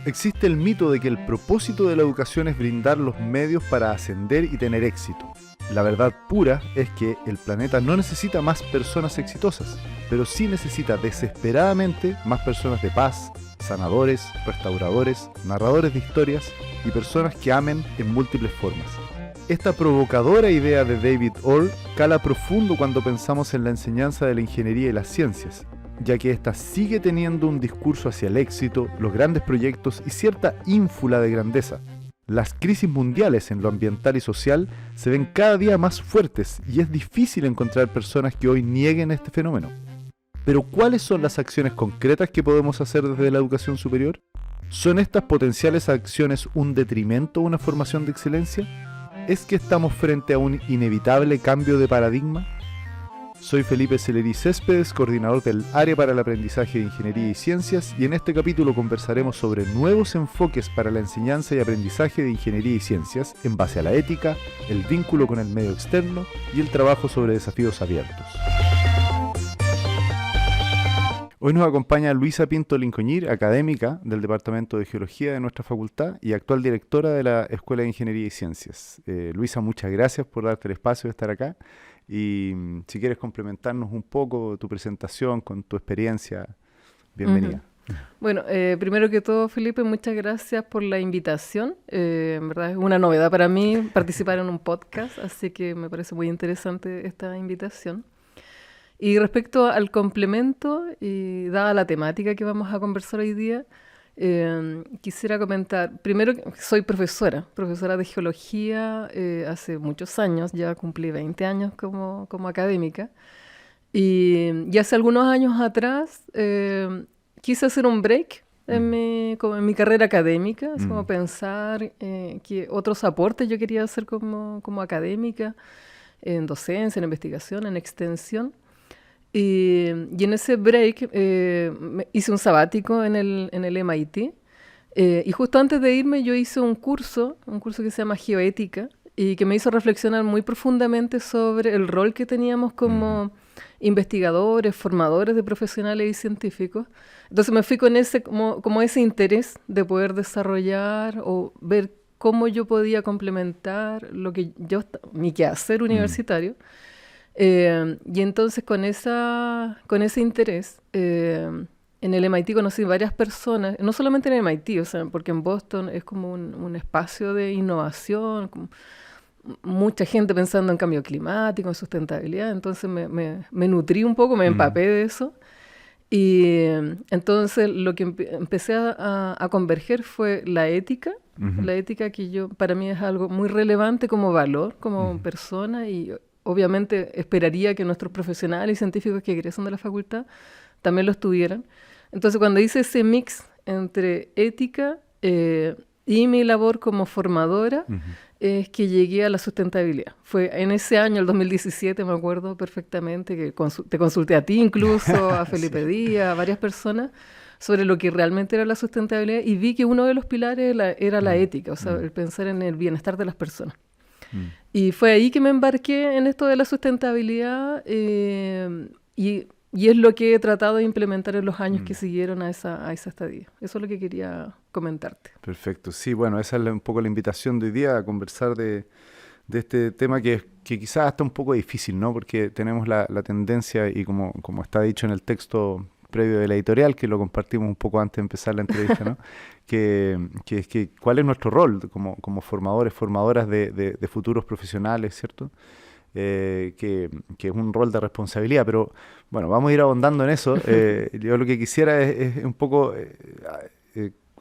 Existe el mito de que el propósito de la educación es brindar los medios para ascender y tener éxito. La verdad pura es que el planeta no necesita más personas exitosas, pero sí necesita desesperadamente más personas de paz, sanadores, restauradores, narradores de historias y personas que amen en múltiples formas. Esta provocadora idea de David Orr cala profundo cuando pensamos en la enseñanza de la ingeniería y las ciencias, ya que ésta sigue teniendo un discurso hacia el éxito, los grandes proyectos y cierta ínfula de grandeza. Las crisis mundiales en lo ambiental y social se ven cada día más fuertes y es difícil encontrar personas que hoy nieguen este fenómeno. Pero ¿cuáles son las acciones concretas que podemos hacer desde la educación superior? ¿Son estas potenciales acciones un detrimento a una formación de excelencia? ¿Es que estamos frente a un inevitable cambio de paradigma? Soy Felipe Celeri Céspedes, coordinador del Área para el Aprendizaje de Ingeniería y Ciencias, y en este capítulo conversaremos sobre nuevos enfoques para la enseñanza y aprendizaje de Ingeniería y Ciencias en base a la ética, el vínculo con el medio externo y el trabajo sobre desafíos abiertos. Hoy nos acompaña Luisa Pinto Lincoñir, académica del Departamento de Geología de nuestra facultad y actual directora de la Escuela de Ingeniería y Ciencias. Luisa, muchas gracias por darte el espacio de estar acá y si quieres complementarnos un poco tu presentación con tu experiencia, bienvenida. Bueno, primero que todo, Felipe, muchas gracias por la invitación. En verdad es una novedad para mí participar en un podcast, así que me parece muy interesante esta invitación. Y respecto al complemento, y dada la temática que vamos a conversar hoy día, quisiera comentar, primero que soy profesora de geología hace muchos años, ya cumplí 20 años como académica, y hace algunos años atrás quise hacer un break en mi carrera académica, es como pensar que otros aportes yo quería hacer como académica, en docencia, en investigación, en extensión. Y en ese break hice un sabático en el MIT. Y justo antes de irme yo hice un curso que se llama Geoética y que me hizo reflexionar muy profundamente sobre el rol que teníamos como investigadores, formadores de profesionales y científicos. Entonces me fui con ese, como ese interés de poder desarrollar o ver cómo yo podía complementar mi quehacer universitario. Y entonces con ese interés, en el MIT conocí varias personas, no solamente en el MIT, o sea, porque en Boston es como un espacio de innovación, mucha gente pensando en cambio climático, en sustentabilidad, entonces me nutrí un poco, me empapé de eso. Y entonces lo que empecé a converger fue la ética, la ética que para mí es algo muy relevante como valor, como persona, y obviamente esperaría que nuestros profesionales y científicos que egresan de la facultad también lo estuvieran. Entonces, cuando hice ese mix entre ética y mi labor como formadora, es que llegué a la sustentabilidad. Fue en ese año, el 2017, me acuerdo perfectamente, que te consulté a ti incluso, a Felipe Díaz, a varias personas, sobre lo que realmente era la sustentabilidad, y vi que uno de los pilares era la ética, o sea, el pensar en el bienestar de las personas. Y fue ahí que me embarqué en esto de la sustentabilidad y es lo que he tratado de implementar en los años que siguieron a esa estadía. Eso es lo que quería comentarte. Perfecto, sí, bueno, esa es un poco la invitación de hoy día a conversar de este tema que quizás está un poco difícil, ¿no? Porque tenemos la tendencia, y como está dicho en el texto previo de la editorial, que lo compartimos un poco antes de empezar la entrevista, ¿no? que cuál es nuestro rol como formadoras de futuros profesionales, ¿cierto? Que es un rol de responsabilidad, pero bueno, vamos a ir ahondando en eso. Yo lo que quisiera es un poco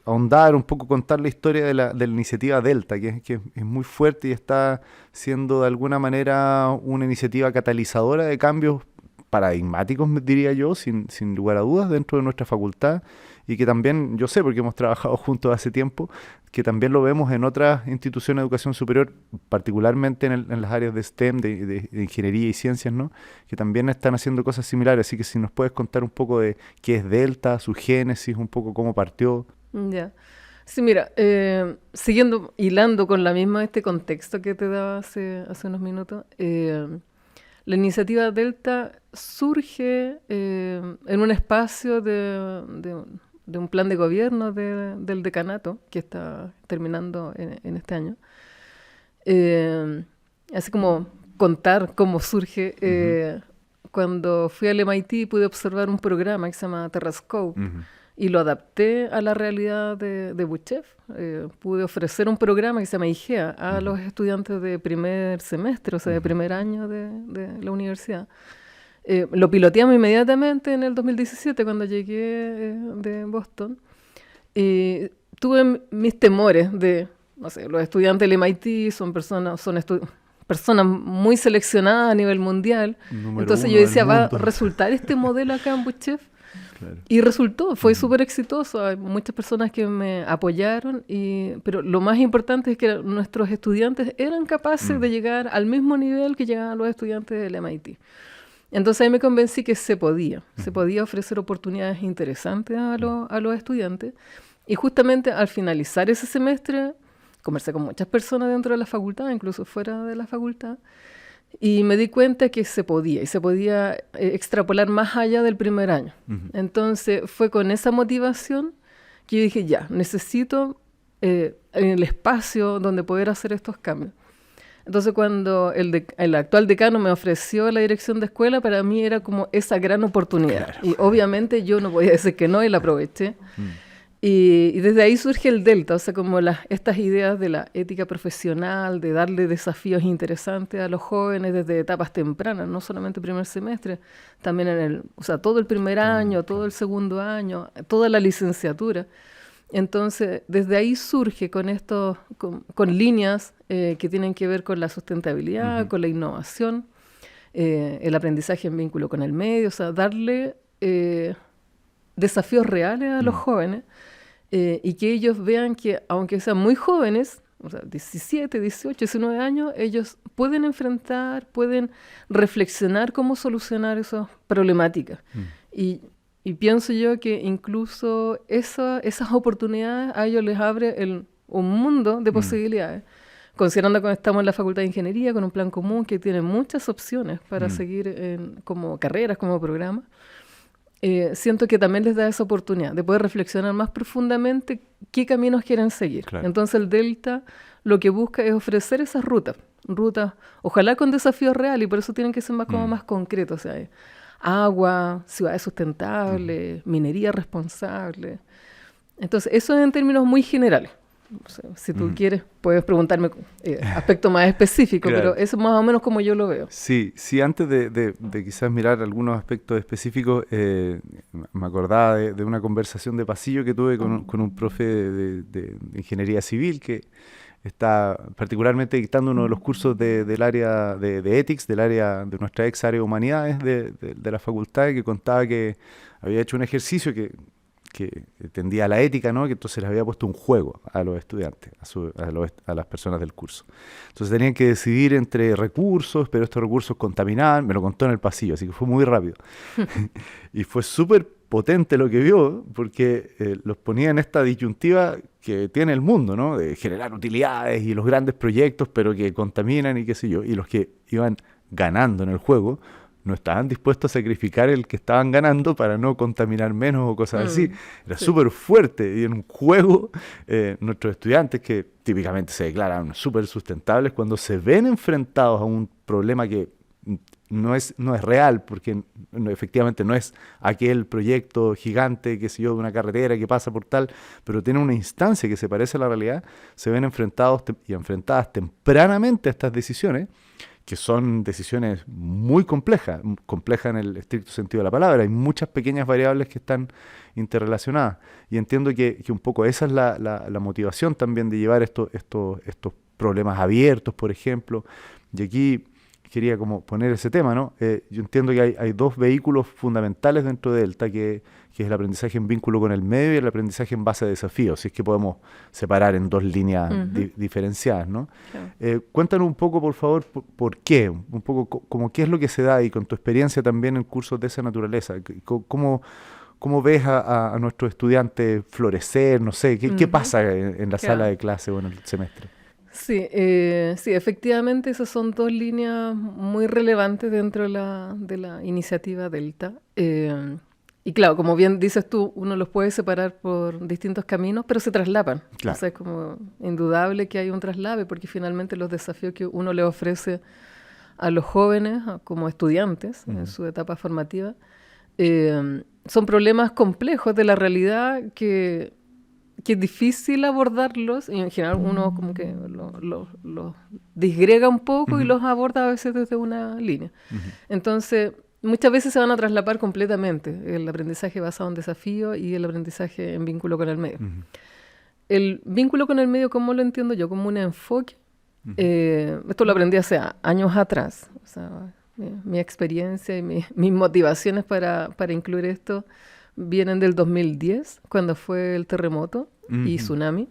ahondar, un poco contar la historia de la iniciativa Delta, que es muy fuerte y está siendo de alguna manera una iniciativa catalizadora de cambios paradigmáticos, diría yo, sin lugar a dudas, dentro de nuestra facultad, y que también, yo sé, porque hemos trabajado juntos hace tiempo, que también lo vemos en otras instituciones de educación superior, particularmente en las áreas de STEM, de ingeniería y ciencias, ¿no? Que también están haciendo cosas similares. Así que si nos puedes contar un poco de qué es Delta, su génesis, un poco cómo partió. Ya. Sí, mira, hilando con este contexto que te daba hace unos minutos, la iniciativa Delta surge en un espacio de un plan de gobierno del decanato que está terminando en este año. Así como contar cómo surge. Cuando fui al MIT pude observar un programa que se llama Terrascope y lo adapté a la realidad de Buchev. Pude ofrecer un programa que se llama IGEA a los estudiantes de primer semestre, o sea, de primer año de la universidad. Lo piloteamos inmediatamente en el 2017 cuando llegué de Boston. Y tuve mis temores de, no sé, los estudiantes del MIT son personas muy seleccionadas a nivel mundial. Entonces yo decía, ¿va a resultar este modelo acá en Buchev? Claro. Y resultó, fue súper exitoso. Hay muchas personas que me apoyaron, pero lo más importante es que nuestros estudiantes eran capaces de llegar al mismo nivel que llegaban los estudiantes del MIT. Entonces ahí me convencí que se podía ofrecer oportunidades interesantes a los estudiantes. Y justamente al finalizar ese semestre, conversé con muchas personas dentro de la facultad, incluso fuera de la facultad, y me di cuenta que se podía extrapolar más allá del primer año. Entonces fue con esa motivación que yo dije, ya, necesito el espacio donde poder hacer estos cambios. Entonces cuando el actual decano me ofreció la dirección de escuela, para mí era como esa gran oportunidad. Claro. Y obviamente yo no podía decir que no, y la aproveché. Y desde ahí surge el Delta, o sea, como estas ideas de la ética profesional, de darle desafíos interesantes a los jóvenes desde etapas tempranas, no solamente primer semestre, también todo el primer año, todo el segundo año, toda la licenciatura. Entonces, desde ahí surge con líneas que tienen que ver con la sustentabilidad, con la innovación, el aprendizaje en vínculo con el medio, o sea, darle desafíos reales a los jóvenes y que ellos vean que, aunque sean muy jóvenes, o sea, 17, 18, 19 años, ellos pueden pueden reflexionar cómo solucionar esas problemáticas. Y pienso yo que incluso esas oportunidades a ellos les abre un mundo de posibilidades. Considerando que estamos en la Facultad de Ingeniería con un plan común que tiene muchas opciones para seguir como carreras, como programas, siento que también les da esa oportunidad de poder reflexionar más profundamente qué caminos quieren seguir. Claro. Entonces el Delta lo que busca es ofrecer esas rutas, ojalá con desafíos reales, y por eso tienen que ser más concretos. O sea, agua, ciudades sustentables, minería responsable. Entonces, eso es en términos muy generales. O sea, si tú quieres, puedes preguntarme aspectos más específicos, claro. Pero eso es más o menos como yo lo veo. Sí, antes de quizás mirar algunos aspectos específicos, me acordaba de una conversación de pasillo que tuve con un profe de ingeniería civil que está particularmente dictando uno de los cursos del área de ethics, del área de nuestra ex área de humanidades de la facultad, que contaba que había hecho un ejercicio que tendía a la ética, ¿no? Que entonces les había puesto un juego a los estudiantes, a las personas del curso. Entonces tenían que decidir entre recursos, pero estos recursos contaminaban, me lo contó en el pasillo, así que fue muy rápido. Y fue súper potente lo que vio, porque los ponía en esta disyuntiva que tiene el mundo, ¿no? De generar utilidades y los grandes proyectos, pero que contaminan y qué sé yo. Y los que iban ganando en el juego no estaban dispuestos a sacrificar el que estaban ganando para no contaminar menos o cosas así. Era súper fuerte. Y en un juego, nuestros estudiantes, que típicamente se declaran súper sustentables, cuando se ven enfrentados a un problema que no es real, porque efectivamente no es aquel proyecto gigante, qué sé yo, de una carretera que pasa por tal, pero tiene una instancia que se parece a la realidad, se ven enfrentados y enfrentadas tempranamente a estas decisiones, que son decisiones muy complejas en el estricto sentido de la palabra. Hay muchas pequeñas variables que están interrelacionadas. Y entiendo que un poco esa es la motivación también de llevar estos problemas abiertos, por ejemplo. Y aquí quería como poner ese tema, ¿no? Yo entiendo que hay dos vehículos fundamentales dentro de Delta, que es el aprendizaje en vínculo con el medio y el aprendizaje en base a desafíos, si es que podemos separar en dos líneas diferenciadas, ¿no? Claro. Cuéntanos un poco, por favor, por qué, un poco como qué es lo que se da y con tu experiencia también en cursos de esa naturaleza. ¿Cómo ves a nuestros estudiantes florecer? No sé, ¿qué pasa en la sala de clase o en el semestre? Sí, efectivamente esas son dos líneas muy relevantes dentro de la iniciativa Delta. Y claro, como bien dices tú, uno los puede separar por distintos caminos, pero se traslapan. Claro. O sea, es como indudable que hay un traslave, porque finalmente los desafíos que uno le ofrece a los jóvenes como estudiantes en su etapa formativa son problemas complejos de la realidad que es difícil abordarlos, y en general uno como que los disgrega un poco y los aborda a veces desde una línea. Entonces, muchas veces se van a traslapar completamente el aprendizaje basado en desafío y el aprendizaje en vínculo con el medio. El vínculo con el medio, ¿cómo lo entiendo yo? Como un enfoque. Esto lo aprendí hace años atrás. O sea, mi experiencia y mis motivaciones para incluir esto vienen del 2010, cuando fue el terremoto y tsunami.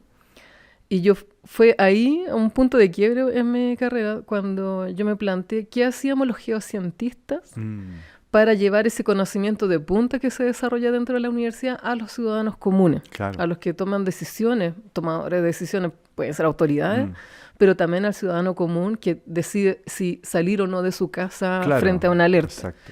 Y fue ahí un punto de quiebre en mi carrera cuando yo me planteé qué hacíamos los geocientistas para llevar ese conocimiento de punta que se desarrolla dentro de la universidad a los ciudadanos comunes, Claro. a los que toman decisiones, tomadores de decisiones, pueden ser autoridades, pero también al ciudadano común que decide si salir o no de su casa frente a una alerta. Exacto.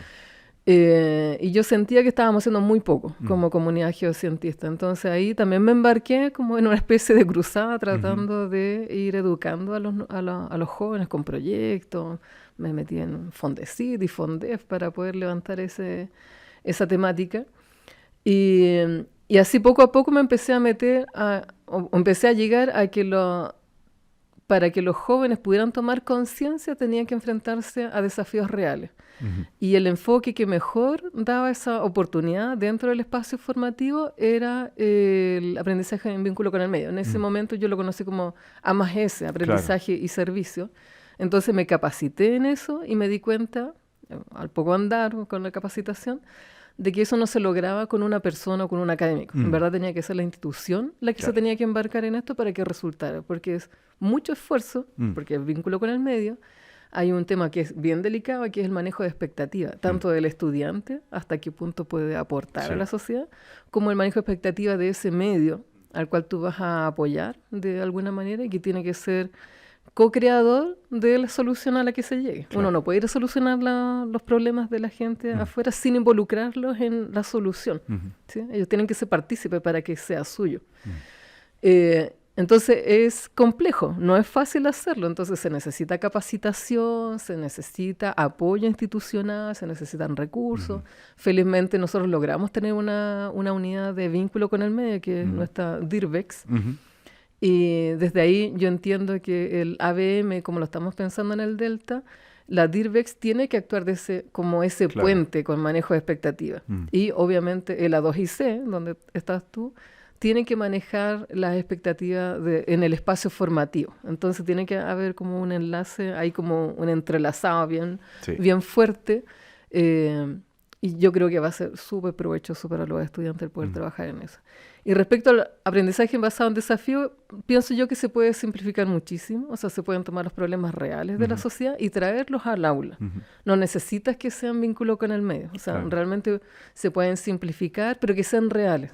Y yo sentía que estábamos haciendo muy poco como comunidad geocientista. Entonces ahí también me embarqué como en una especie de cruzada tratando de ir educando a los jóvenes con proyectos. Me metí en Fondesit y Fondef para poder levantar esa temática. Y así poco a poco me empecé a meter, o empecé a llegar a que para que los jóvenes pudieran tomar conciencia tenían que enfrentarse a desafíos reales. Y el enfoque que mejor daba esa oportunidad dentro del espacio formativo era el aprendizaje en vínculo con el medio. En ese momento yo lo conocí como A+S, aprendizaje y servicio. Entonces me capacité en eso y me di cuenta, al poco andar con la capacitación, de que eso no se lograba con una persona o con un académico. En verdad tenía que ser la institución la que se tenía que embarcar en esto para que resultara, porque es mucho esfuerzo, porque el vínculo con el medio. Hay un tema que es bien delicado, que es el manejo de expectativas, tanto del estudiante, hasta qué punto puede aportar a la sociedad, como el manejo de expectativas de ese medio al cual tú vas a apoyar de alguna manera y que tiene que ser co-creador de la solución a la que se llegue. Uno no puede ir a solucionar los problemas de la gente afuera sin involucrarlos en la solución. ¿Sí? Ellos tienen que ser partícipes para que sea suyo. Entonces es complejo, no es fácil hacerlo. Entonces se necesita capacitación, se necesita apoyo institucional, se necesitan recursos. Felizmente nosotros logramos tener una unidad de vínculo con el medio, que es nuestra DIRVEX. Y desde ahí yo entiendo que el ABM, como lo estamos pensando en el Delta, la DIRVEX tiene que actuar como ese puente con manejo de expectativas. Y obviamente el A2IC, donde estás tú, tiene que manejar las expectativas en el espacio formativo. Entonces tiene que haber como un enlace, hay como un entrelazado bien fuerte. Y yo creo que va a ser súper provechoso para los estudiantes el poder trabajar en eso. Y respecto al aprendizaje basado en desafío, pienso yo que se puede simplificar muchísimo. O sea, se pueden tomar los problemas reales de la sociedad y traerlos al aula. No necesitas que sean vínculo con el medio. O sea, realmente se pueden simplificar, pero que sean reales.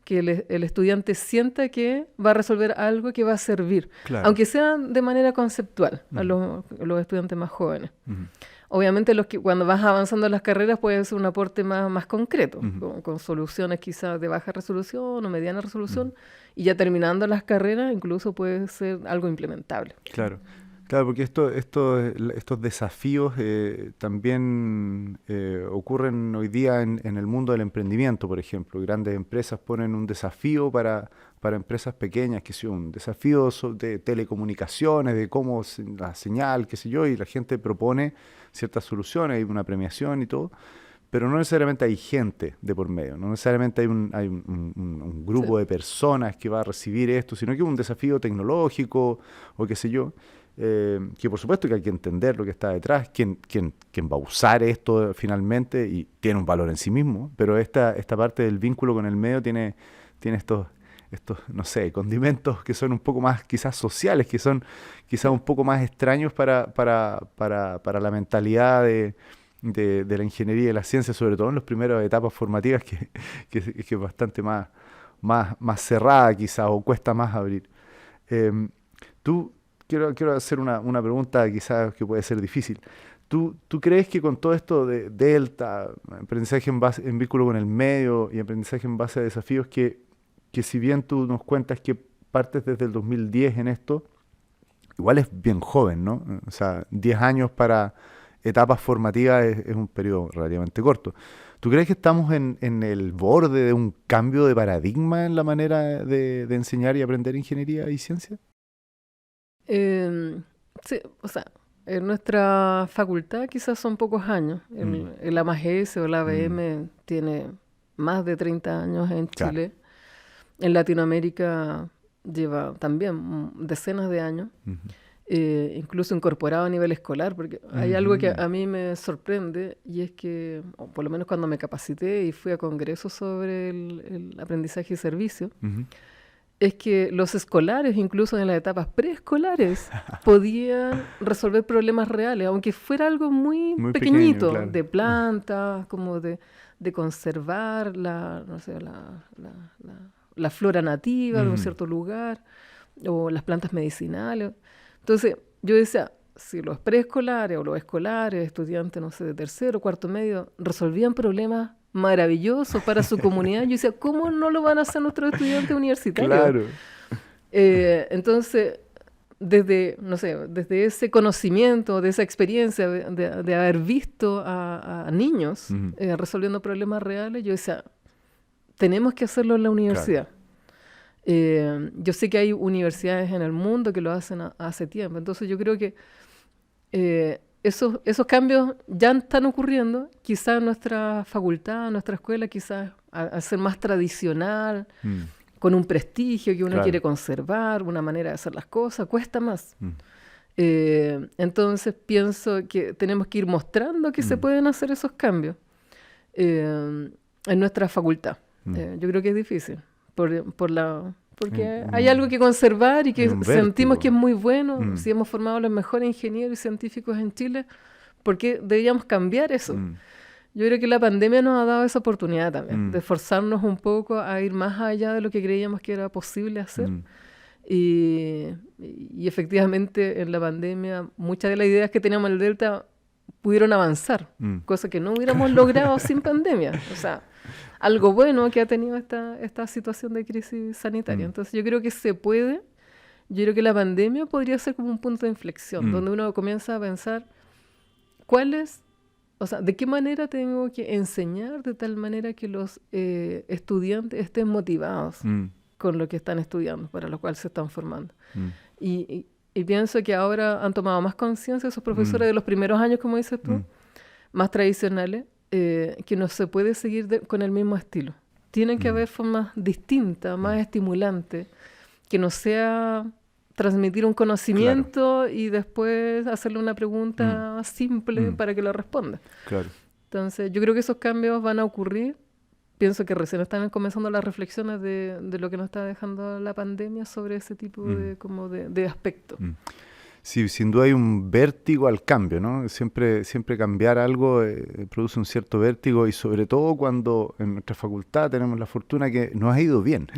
Que el estudiante sienta que va a resolver algo que va a servir, aunque sea de manera conceptual a los estudiantes más jóvenes. Obviamente cuando vas avanzando en las carreras puede ser un aporte más concreto, con soluciones quizás de baja resolución o mediana resolución, y ya terminando las carreras incluso puede ser algo implementable. Claro, porque estos desafíos también ocurren hoy día en el mundo del emprendimiento, por ejemplo. Grandes empresas ponen un desafío para empresas pequeñas, que sea un desafío de telecomunicaciones, de cómo la señal, qué sé yo, y la gente propone ciertas soluciones, hay una premiación y todo, pero no necesariamente hay gente de por medio, no necesariamente hay un grupo de personas que va a recibir esto, sino que es un desafío tecnológico o qué sé yo. Que por supuesto que hay que entender lo que está detrás, quién va a usar esto finalmente, y tiene un valor en sí mismo, pero esta parte del vínculo con el medio tiene estos, no sé, condimentos que son un poco más quizás sociales, que son quizás un poco más extraños para la mentalidad de la ingeniería y de la ciencia, sobre todo en las primeras etapas formativas, que es bastante más cerrada quizás, o cuesta más abrir. Quiero hacer una pregunta quizás que puede ser difícil. ¿Tú crees que con todo esto de Delta, aprendizaje en vínculo con el medio y aprendizaje en base a desafíos, que si bien tú nos cuentas que partes desde el 2010 en esto, igual es bien joven, ¿no? O sea, 10 años para etapas formativas es un periodo relativamente corto. ¿Tú crees que estamos en el borde de un cambio de paradigma en la manera de enseñar y aprender ingeniería y ciencia? Sí, o sea, en nuestra facultad quizás son pocos años. El AMAGES o el ABM tiene más de 30 años en Claro. Chile. En Latinoamérica lleva también decenas de años, Ujú. incluso incorporado a nivel escolar, porque hay algo que a mí me sorprende, y es que, o por lo menos cuando me capacité y fui a congresos sobre el aprendizaje y servicio, Ujú. es que los escolares, incluso en las etapas preescolares, podían resolver problemas reales, aunque fuera algo muy Muy pequeñito, pequeño, claro. de plantas, como de conservar no sé, la flora nativa de un cierto lugar, o las plantas medicinales. Entonces, yo decía, si los preescolares o los escolares, estudiantes, no sé, de tercero, cuarto medio, resolvían problemas maravillosos para su comunidad, yo decía, ¿cómo no lo van a hacer nuestros estudiantes universitarios? Claro. Entonces, no sé, desde ese conocimiento, de esa experiencia de haber visto a niños resolviendo problemas reales, yo decía, tenemos que hacerlo en la universidad. Yo sé que hay universidades en el mundo que lo hacen hace tiempo, entonces yo creo que esos cambios ya están ocurriendo, quizás en nuestra facultad, en nuestra escuela, quizás al ser más tradicional, con un prestigio que uno quiere conservar, una manera de hacer las cosas, cuesta más. Entonces pienso que tenemos que ir mostrando que se pueden hacer esos cambios en nuestra facultad. Yo creo que es difícil, porque hay algo que conservar y que sentimos que es muy bueno. Si hemos formado los mejores ingenieros y científicos en Chile, ¿por qué deberíamos cambiar eso? Yo creo que la pandemia nos ha dado esa oportunidad también, de esforzarnos un poco a ir más allá de lo que creíamos que era posible hacer. Y efectivamente en la pandemia muchas de las ideas que teníamos en el Delta pudieron avanzar, cosa que no hubiéramos logrado sin pandemia. O sea, algo bueno que ha tenido esta situación de crisis sanitaria. Entonces yo creo que se puede. Yo creo que la pandemia podría ser como un punto de inflexión, donde uno comienza a pensar de qué manera tengo que enseñar de tal manera que los estudiantes estén motivados con lo que están estudiando, para lo cual se están formando. Y pienso que ahora han tomado más conciencia esos profesores de los primeros años, como dices tú, más tradicionales, que no se puede seguir con el mismo estilo. Tienen que haber formas distintas, más estimulantes, que no sea transmitir un conocimiento y después hacerle una pregunta simple para que lo responda. Claro. Entonces, yo creo que esos cambios van a ocurrir. Pienso que recién están comenzando las reflexiones de lo que nos está dejando la pandemia sobre ese tipo de aspectos. Sí, sin duda hay un vértigo al cambio, ¿no? Siempre cambiar algo produce un cierto vértigo, y sobre todo cuando en nuestra facultad tenemos la fortuna que nos ha ido bien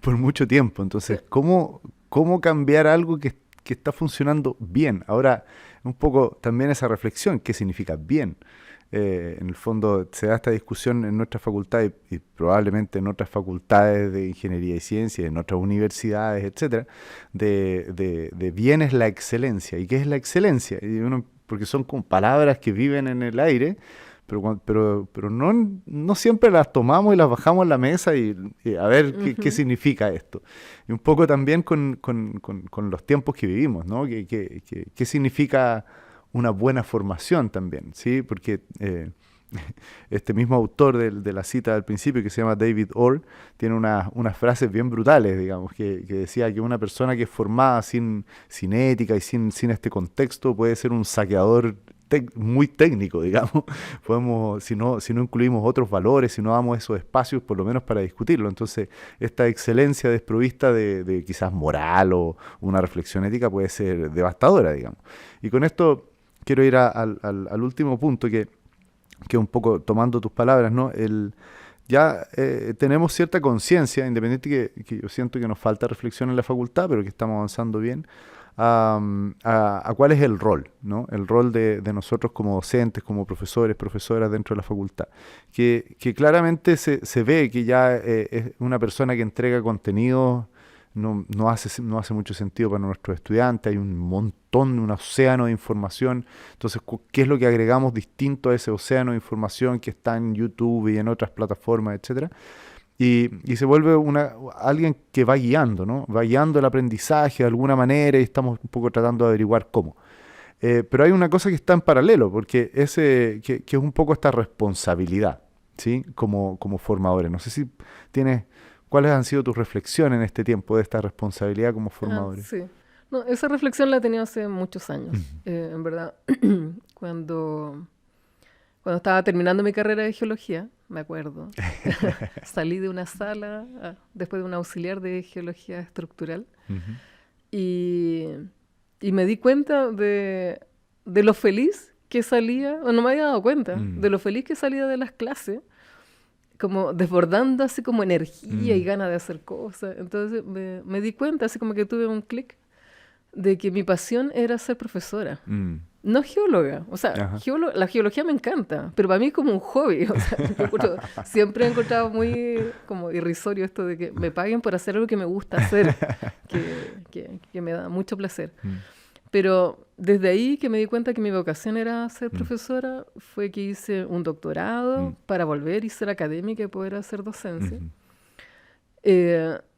por mucho tiempo. Entonces, ¿cómo cambiar algo que está funcionando bien? Ahora, un poco también esa reflexión, ¿qué significa bien? En el fondo se da esta discusión en nuestra facultad y probablemente en otras facultades de ingeniería y ciencia, en otras universidades, etcétera, de bien es la excelencia. ¿Y qué es la excelencia? Porque son como palabras que viven en el aire, pero no siempre las tomamos y las bajamos en la mesa y a ver qué significa esto. Y un poco también con los tiempos que vivimos, ¿no? ¿Qué significa una buena formación también? ¿Sí? Porque este mismo autor de la cita del principio, que se llama David Orr, tiene unas frases bien brutales, digamos, que decía que una persona que es formada sin ética y sin este contexto puede ser un saqueador muy técnico, digamos. Podemos, si no incluimos otros valores, si no damos esos espacios por lo menos para discutirlo. Entonces, esta excelencia desprovista de quizás moral o una reflexión ética puede ser devastadora, digamos. Y con esto quiero ir al último punto, que un poco tomando tus palabras, ¿no? Ya tenemos cierta conciencia, independiente que yo siento que nos falta reflexión en la facultad, pero que estamos avanzando bien, a cuál es el rol, ¿no? El rol de nosotros como docentes, como profesores, profesoras dentro de la facultad. Que claramente se ve que ya es una persona que entrega contenido. No hace mucho sentido para nuestros estudiantes, hay un montón, un océano de información. Entonces, ¿qué es lo que agregamos distinto a ese océano de información que está en YouTube y en otras plataformas, etcétera? Y se vuelve alguien que va guiando, ¿no? Va guiando el aprendizaje de alguna manera y estamos un poco tratando de averiguar cómo. Pero hay una cosa que está en paralelo, porque que es un poco esta responsabilidad, ¿sí? Como formadores. No sé si tienes... ¿Cuáles han sido tus reflexiones en este tiempo de esta responsabilidad como formadores? Sí. No, esa reflexión la he tenido hace muchos años. Ujú. En verdad, cuando estaba terminando mi carrera de geología, me acuerdo, salí de una sala después de un auxiliar de geología estructural Ujú. y me di cuenta de lo feliz que salía, o no me había dado cuenta, de lo feliz que salía de las clases, como desbordando así como energía y ganas de hacer cosas. Entonces me di cuenta, así como que tuve un clic, de que mi pasión era ser profesora. Mm. No geóloga, o sea, Ajá. la geología me encanta, pero para mí es como un hobby, o sea, siempre he encontrado muy como irrisorio esto de que me paguen por hacer algo que me gusta hacer, que me da mucho placer. Mm. Pero desde ahí que me di cuenta que mi vocación era ser Mm. profesora, fue que hice un doctorado Mm. para volver y ser académica y poder hacer docencia. Ujú.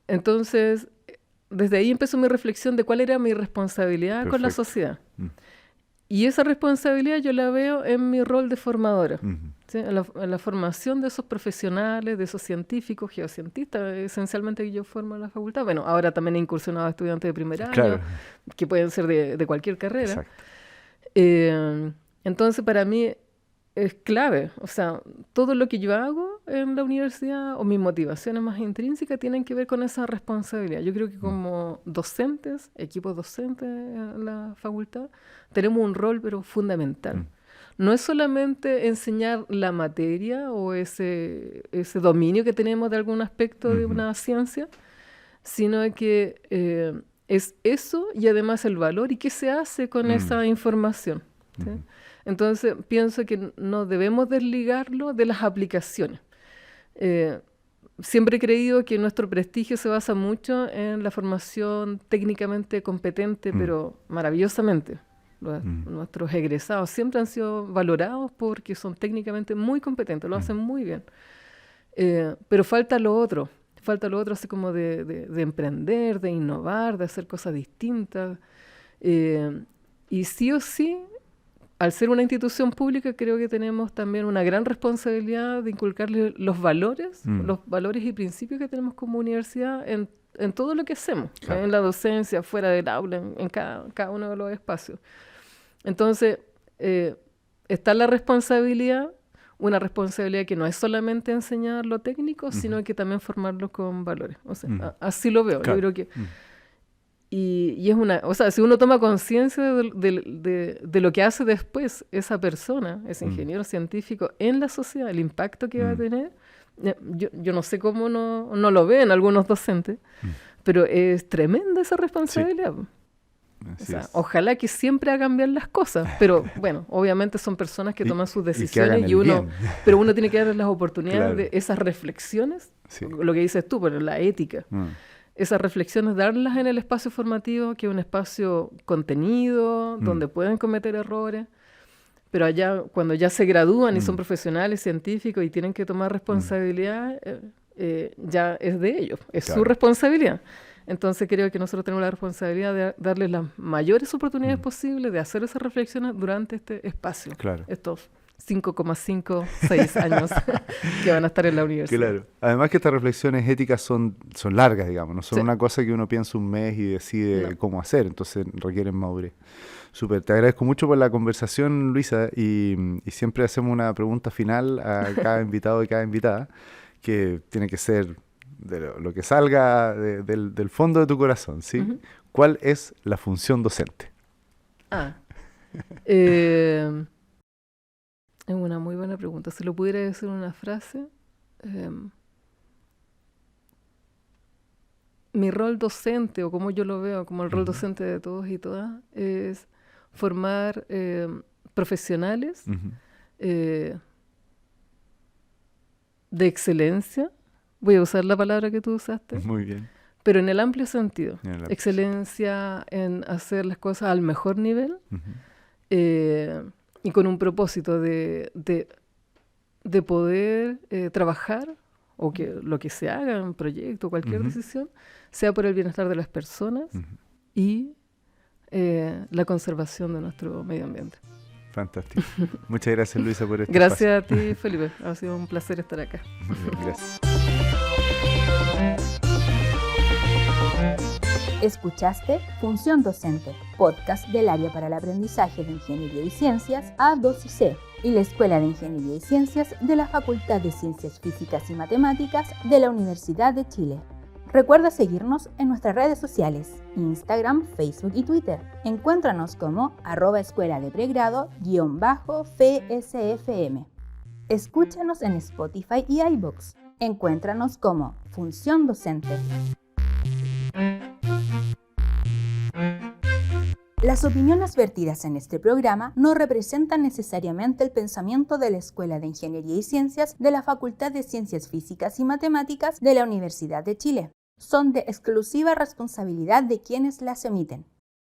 Entonces, desde ahí empezó mi reflexión de cuál era mi responsabilidad con la Perfecto. sociedad. Mm. Y esa responsabilidad yo la veo en mi rol de formadora, Ujú. ¿sí? En la formación de esos profesionales, de esos científicos, geocientistas, esencialmente que yo formo en la facultad. Bueno, ahora también he incursionado a estudiantes de primer año, Claro, que pueden ser de cualquier carrera. exacto. Entonces, para mí es clave. O sea, todo lo que yo hago en la universidad o mis motivaciones más intrínsecas tienen que ver con esa responsabilidad. Yo creo que como docentes, equipos docentes en la facultad, tenemos un rol pero fundamental. Mm. No es solamente enseñar la materia o ese dominio que tenemos de algún aspecto de Ujú. una ciencia, sino que es eso y además el valor y qué se hace con esa información, ¿sí? Ujú. Entonces, pienso que no debemos desligarlo de las aplicaciones. Eh, Siempre he creído que nuestro prestigio se basa mucho en la formación técnicamente competente, pero maravillosamente. Nuestros egresados siempre han sido valorados porque son técnicamente muy competentes, lo hacen muy bien. Pero falta lo otro así como de emprender, de innovar, de hacer cosas distintas. Y sí o sí, al ser una institución pública, creo que tenemos también una gran responsabilidad de inculcarle los valores y principios que tenemos como universidad en todo lo que hacemos, Claro. en la docencia, fuera del aula, en cada uno de los espacios. Entonces, está la responsabilidad, una responsabilidad que no es solamente enseñar lo técnico, sino que también formarlo con valores. O sea, así lo veo. Claro. Yo creo que... Y es o sea, si uno toma conciencia de lo que hace después esa persona, ese ingeniero científico en la sociedad, el impacto que va a tener, yo no sé cómo no lo ven algunos docentes, pero es tremenda esa responsabilidad. Así O sea, es. ojalá que siempre hagan bien las cosas, pero bueno, obviamente son personas que toman sus que hagan decisiones el bien. pero uno tiene que darles las oportunidades Claro. de esas reflexiones, Sí. lo que dices tú, pero la ética. Esas reflexiones, darlas en el espacio formativo, que es un espacio contenido, donde pueden cometer errores, pero allá, cuando ya se gradúan y son profesionales, científicos y tienen que tomar responsabilidad, ya es de ellos, es Claro. su responsabilidad. Entonces creo que nosotros tenemos la responsabilidad de darles las mayores oportunidades posibles de hacer esas reflexiones durante este espacio, Claro. estos 5,56 años que van a estar en la universidad. Claro. Además que estas reflexiones éticas son largas, digamos, no son Sí. una cosa que uno piensa un mes y decide No. cómo hacer, entonces requieren madurez. Súper, te agradezco mucho por la conversación, Luisa, y siempre hacemos una pregunta final a cada invitado y cada invitada, que tiene que ser de lo que salga del fondo de tu corazón, ¿sí? Ujú. ¿Cuál es la función docente? Es una muy buena pregunta. Si lo pudiera decir en una frase, mi rol docente, o como yo lo veo, como el rol docente de todos y todas, es formar profesionales de excelencia. Voy a usar la palabra que tú usaste. Muy bien. Pero en el amplio sentido. En el amplio Excelencia en hacer las cosas al mejor nivel y con un propósito de poder trabajar, o que lo que se haga, un proyecto, cualquier decisión, sea por el bienestar de las personas y la conservación de nuestro medio ambiente. Fantástico. Muchas gracias, Luisa, por este Gracias espacio. a ti, Felipe. Ha sido un placer estar acá. Muy bien, gracias. Escuchaste Función Docente, podcast del Área para el Aprendizaje de Ingeniería y Ciencias A2C y la Escuela de Ingeniería y Ciencias de la Facultad de Ciencias Físicas y Matemáticas de la Universidad de Chile. Recuerda seguirnos en nuestras redes sociales, Instagram, Facebook y Twitter. Encuéntranos como @escuela de pregrado_FSFM. Escúchanos en Spotify y iVoox. Encuéntranos como Función Docente. Las opiniones vertidas en este programa no representan necesariamente el pensamiento de la Escuela de Ingeniería y Ciencias de la Facultad de Ciencias Físicas y Matemáticas de la Universidad de Chile. Son de exclusiva responsabilidad de quienes las emiten.